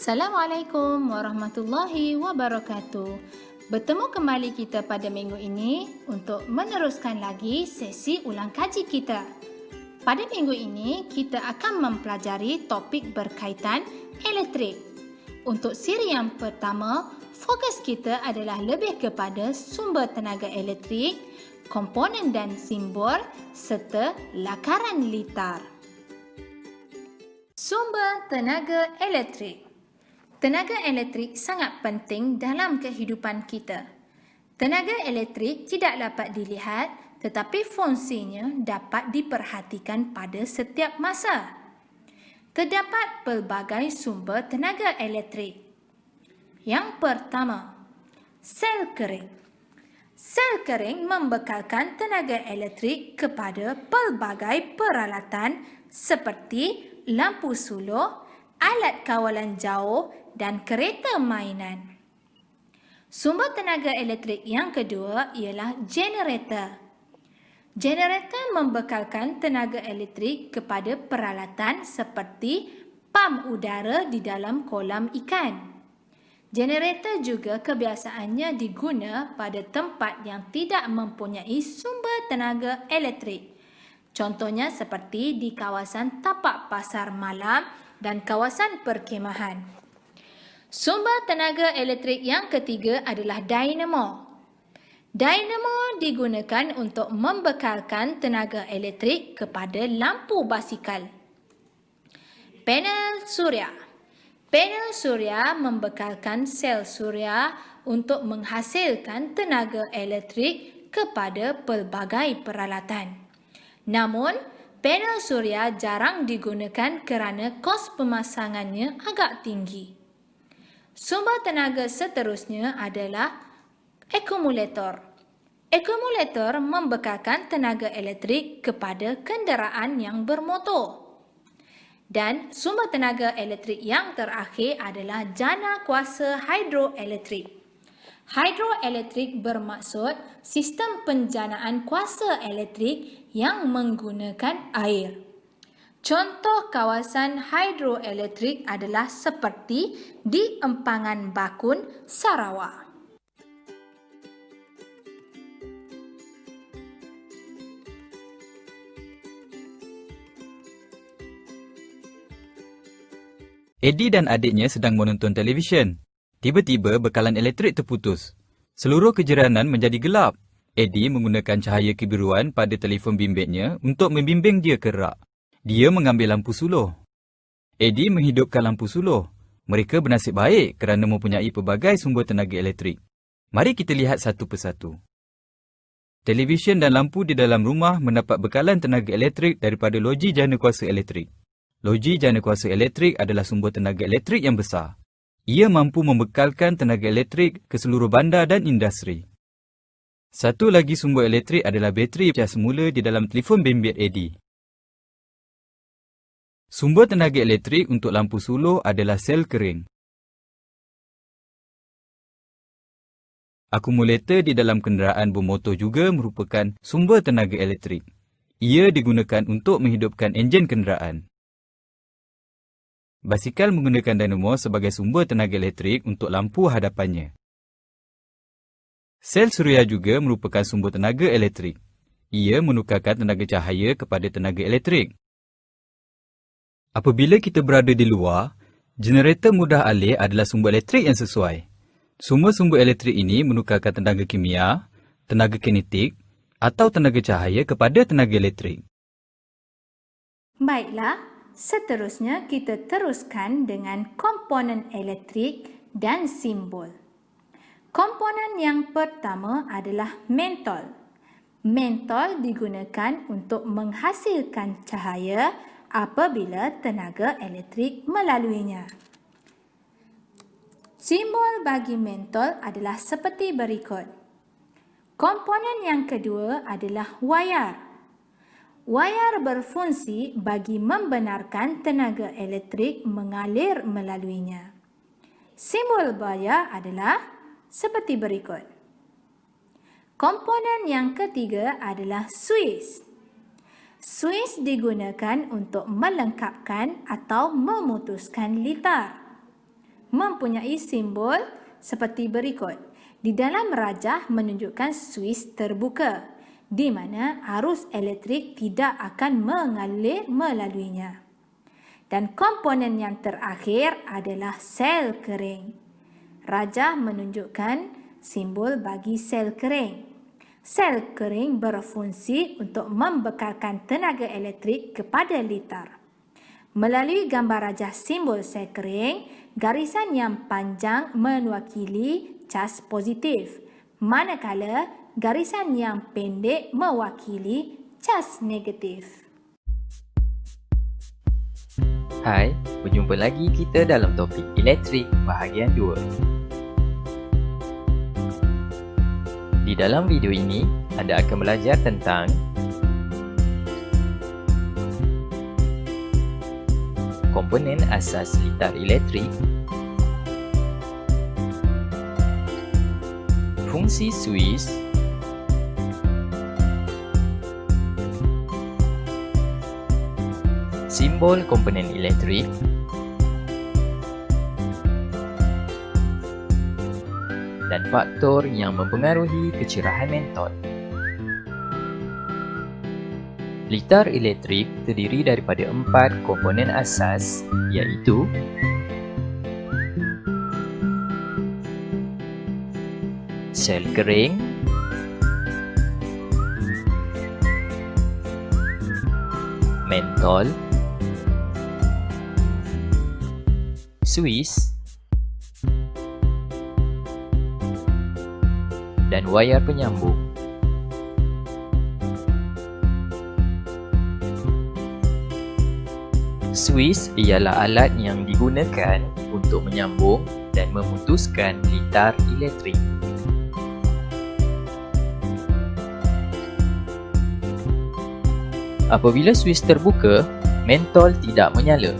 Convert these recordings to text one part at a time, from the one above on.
Assalamualaikum warahmatullahi wabarakatuh. Bertemu kembali kita pada minggu ini untuk meneruskan lagi sesi ulang kaji kita. Pada minggu ini, kita akan mempelajari topik berkaitan elektrik. Untuk siri yang pertama, fokus kita adalah lebih kepada sumber tenaga elektrik, komponen dan simbol serta lakaran litar. Sumber tenaga elektrik. Tenaga elektrik sangat penting dalam kehidupan kita. Tenaga elektrik tidak dapat dilihat tetapi fungsinya dapat diperhatikan pada setiap masa. Terdapat pelbagai sumber tenaga elektrik. Yang pertama, sel kering. Sel kering membekalkan tenaga elektrik kepada pelbagai peralatan seperti lampu suluh, alat kawalan jauh dan kereta mainan. Sumber tenaga elektrik yang kedua ialah generator. Generator membekalkan tenaga elektrik kepada peralatan seperti pam udara di dalam kolam ikan. Generator juga kebiasaannya diguna pada tempat yang tidak mempunyai sumber tenaga elektrik. Contohnya seperti di kawasan tapak pasar malam dan kawasan perkhemahan. Sumber tenaga elektrik yang ketiga adalah dinamo. Dinamo digunakan untuk membekalkan tenaga elektrik kepada lampu basikal. Panel suria. Panel suria membekalkan sel suria untuk menghasilkan tenaga elektrik kepada pelbagai peralatan. Namun, panel suria jarang digunakan kerana kos pemasangannya agak tinggi. Sumber tenaga seterusnya adalah akumulator. Akumulator membekalkan tenaga elektrik kepada kenderaan yang bermotor. Dan sumber tenaga elektrik yang terakhir adalah jana kuasa hidroelektrik. Hidroelektrik bermaksud sistem penjanaan kuasa elektrik yang menggunakan air. Contoh kawasan hidroelektrik adalah seperti di Empangan Bakun, Sarawak. Eddie dan adiknya sedang menonton televisyen. Tiba-tiba bekalan elektrik terputus. Seluruh kejiranan menjadi gelap. Eddie menggunakan cahaya kebiruan pada telefon bimbitnya untuk membimbing dia ke rak. Dia mengambil lampu suluh. Eddie menghidupkan lampu suluh. Mereka bernasib baik kerana mempunyai pelbagai sumber tenaga elektrik. Mari kita lihat satu persatu. Televisyen dan lampu di dalam rumah mendapat bekalan tenaga elektrik daripada loji jana kuasa elektrik. Loji jana kuasa elektrik adalah sumber tenaga elektrik yang besar. Ia mampu membekalkan tenaga elektrik ke seluruh bandar dan industri. Satu lagi sumber elektrik adalah bateri cas semula di dalam telefon bimbit Eddie. Sumber tenaga elektrik untuk lampu suluh adalah sel kering. Akumulator di dalam kenderaan bermotor juga merupakan sumber tenaga elektrik. Ia digunakan untuk menghidupkan enjin kenderaan. Basikal menggunakan dinamo sebagai sumber tenaga elektrik untuk lampu hadapannya. Sel suria juga merupakan sumber tenaga elektrik. Ia menukarkan tenaga cahaya kepada tenaga elektrik. Apabila kita berada di luar, generator mudah alih adalah sumber elektrik yang sesuai. Sumber-sumber elektrik ini menukarkan tenaga kimia, tenaga kinetik atau tenaga cahaya kepada tenaga elektrik. Baiklah, seterusnya kita teruskan dengan komponen elektrik dan simbol. Komponen yang pertama adalah mentol. Mentol digunakan untuk menghasilkan cahaya apabila tenaga elektrik melaluinya. Simbol bagi mentol adalah seperti berikut. Komponen yang kedua adalah wayar. Wayar berfungsi bagi membenarkan tenaga elektrik mengalir melaluinya. Simbol wayar adalah seperti berikut. Komponen yang ketiga adalah suis. Suis digunakan untuk melengkapkan atau memutuskan litar. mempunyai simbol seperti berikut. Di dalam rajah menunjukkan suis terbuka, di mana arus elektrik tidak akan mengalir melaluinya. Dan komponen yang terakhir adalah sel kering. Rajah menunjukkan simbol bagi sel kering. Sel kering berfungsi untuk membekalkan tenaga elektrik kepada litar. Melalui gambar rajah simbol sel kering, garisan yang panjang mewakili cas positif, manakala garisan yang pendek mewakili cas negatif. Hai, berjumpa lagi kita dalam topik elektrik bahagian 2. Di dalam video ini, anda akan belajar tentang komponen asas litar elektrik, fungsi suis, simbol komponen elektrik, dan faktor yang mempengaruhi kecerahan mentol. Litar elektrik terdiri daripada 4 komponen asas, iaitu sel kering, mentol, suis, dan wayar penyambung. Suis ialah alat yang digunakan untuk menyambung dan memutuskan litar elektrik. Apabila suis terbuka, mentol tidak menyala.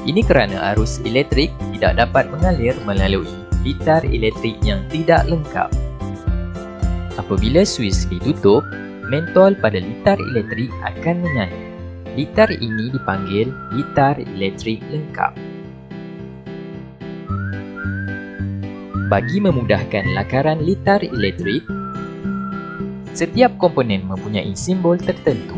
Ini kerana arus elektrik tidak dapat mengalir melalui litar elektrik yang tidak lengkap. Apabila suis ditutup, mentol pada litar elektrik akan menyala. Litar ini dipanggil litar elektrik lengkap. Bagi memudahkan lakaran litar elektrik, setiap komponen mempunyai simbol tertentu.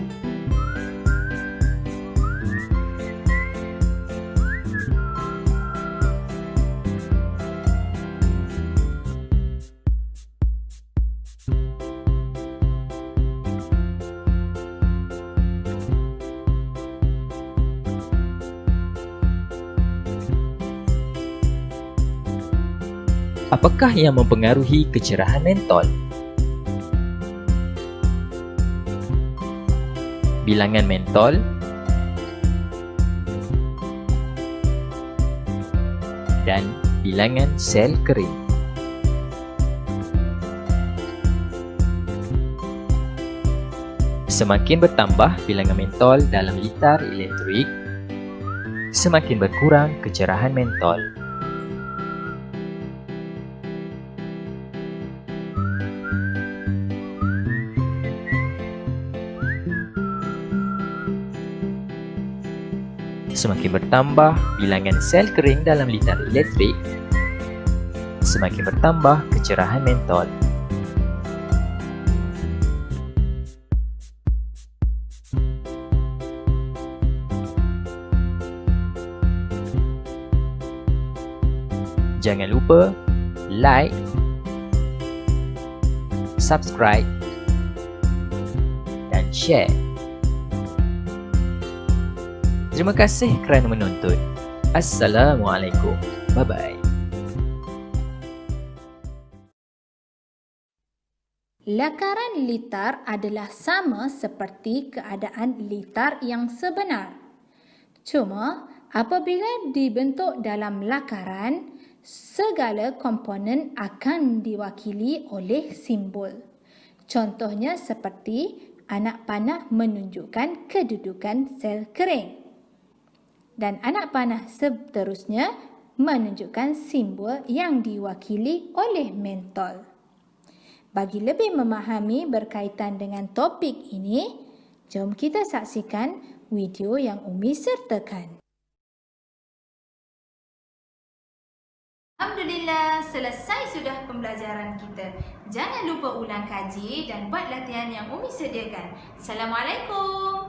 Apakah yang mempengaruhi kecerahan mentol? Bilangan mentol, dan bilangan sel kering. Semakin bertambah bilangan mentol dalam litar elektrik, semakin berkurang kecerahan mentol. Semakin bertambah bilangan sel kering dalam litar elektrik, semakin bertambah kecerahan mentol. Jangan lupa like, subscribe, dan share. Terima kasih kerana menonton. Assalamualaikum. Bye-bye. Lakaran litar adalah sama seperti keadaan litar yang sebenar. Cuma, apabila dibentuk dalam lakaran, segala komponen akan diwakili oleh simbol. Contohnya seperti anak panah menunjukkan kedudukan sel kering. Dan anak panah seterusnya menunjukkan simbol yang diwakili oleh mentol. Bagi lebih memahami berkaitan dengan topik ini, jom kita saksikan video yang Umi sertakan. Alhamdulillah, selesai sudah pembelajaran kita. Jangan lupa ulang kaji dan buat latihan yang Umi sediakan. Assalamualaikum.